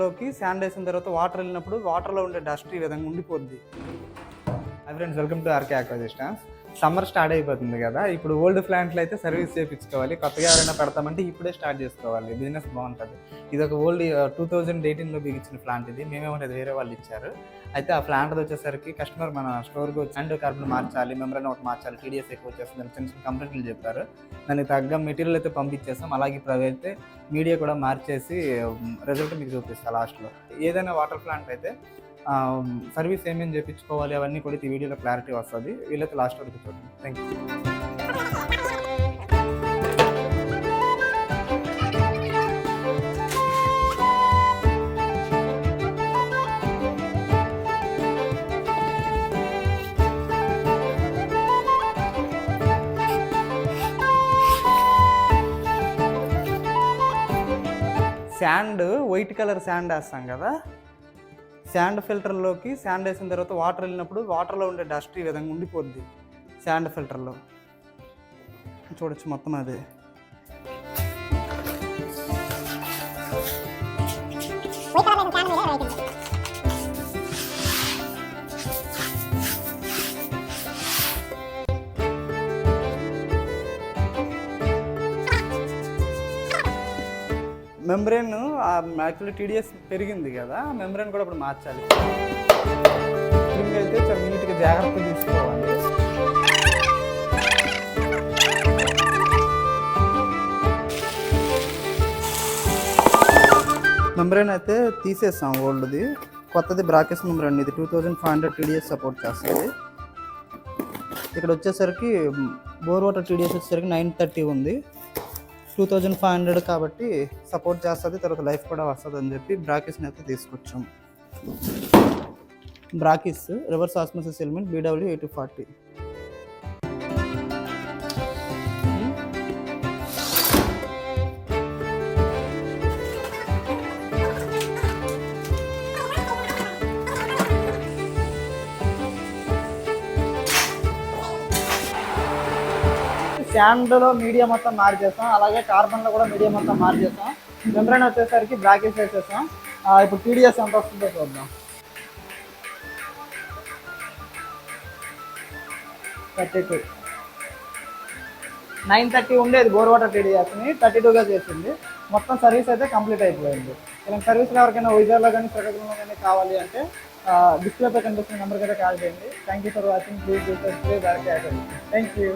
ఫిల్టర్లోకి sand వేసిన తర్వాత water వెళ్ళినప్పుడు వాటర్లో ఉండే డస్ట్ ఈ విధంగా ఉండిపోద్ది. Hi friends, welcome to RK aqua systems. Summer start అయిపోతుంది కదా, ఇప్పుడు ఓల్డ్ ప్లాంట్లు అయితే సర్వీస్ చేయించుకోవాలి. కొత్తగా ఎవరైనా పెడతామంటే ఇప్పుడే స్టార్ట్ చేసుకోవాలి, బిజినెస్ బాగుంటుంది. ఇది ఒక ఓల్డ్ 2018లో బిగించిన ప్లాంట్. ఇది మేమేమంటే వేరే వాళ్ళు ఇచ్చారు. అయితే ఆ ప్లాంట్ వచ్చేసరికి కస్టమర్ మన స్టోర్కి వచ్చి అండ్ కార్బన్ మార్చాలి, మెంబ్రేన్ ఒకటి మార్చాలి, టీడీఎస్ ఎక్కువ వచ్చేస్తుంది, చిన్న చిన్న కంప్లైంట్లు చెప్పారు. దానికి తగ్గ మెటీరియల్ అయితే పంపించేస్తాం. అలాగే ఇప్పుడు అయితే మీడియా కూడా మార్చేసి రిజల్ట్ మీకు చూపిస్తాను లాస్ట్లో. ఏదైనా వాటర్ ప్లాంట్ అయితే సర్వీస్ ఏమేమి చేయించుకోవాలి అవన్నీ కూడా ఈ వీడియోలో క్లారిటీ వస్తుంది. వీళ్ళైతే లాస్ట్ వరకు చూడండి. Thank you. Sand white colour sand వేస్తాం కదా, శాండ్ ఫిల్టర్లోకి శాండ్ వేసిన తర్వాత వాటర్ వెళ్ళినప్పుడు వాటర్లో ఉండే డస్ట్ ఈ విధంగా ఉండిపోద్ది. శాండ్ ఫిల్టర్లో చూడొచ్చు మొత్తం అదే. మెంబ్రేన్ యాక్చువల్లీ టీడీఎస్ పెరిగింది కదా, మెంబ్రేన్ కూడా ఇప్పుడు మార్చాలి. స్ప్రింగ్ అయితే చాలా నీట్గా జాగ్రత్తగా తీసుకోవాలి. మెంబ్రేన్ అయితే తీసేస్తాం ఓల్డ్ది, కొత్తది బ్రాకెస్ మెంబ్రేన్. ఇది 2500 టీడీఎస్ సపోర్ట్ చేస్తుంది. ఇక్కడ వచ్చేసరికి బోర్ వాటర్ టీడీఎస్ వచ్చేసరికి 930 ఉంది. 2500 కాబట్టి సపోర్ట్ చేస్తుంది, తర్వాత లైఫ్ కూడా వస్తుంది అని చెప్పి బ్రాకిస్ని అయితే తీసుకొచ్చాం. బ్రాకిస్ రివర్స్ ఆస్మోసిస్ ఎలిమెంట్ BW8240. శాండ్లో మీడియా మొత్తం మార్చేస్తాం, అలాగే కార్బన్లో కూడా మీడియా మొత్తం మార్చేస్తాం. మెంబ్రేన్ వచ్చేసరికి బ్రాకెట్స్ వేసేస్తాం. ఇప్పుడు టీడీఎస్ ఎంత వస్తుందో చూద్దాం. 32 930 ఉండేది బోర్ వాటర్ టీడీఎస్ని 32గా చేసింది. మొత్తం సర్వీస్ అయితే కంప్లీట్ అయిపోయింది. ఇలాంటి సర్వీస్లో ఎవరికైనా వైజాగ్లో కానీ శ్రీకాకుళంలో కానీ కావాలి అంటే డిస్ప్లేపై కనిపిస్తున్న నెంబర్కి అయితే కాల్ చేయండి. Thank you for watching. Please subscribe. Thank you.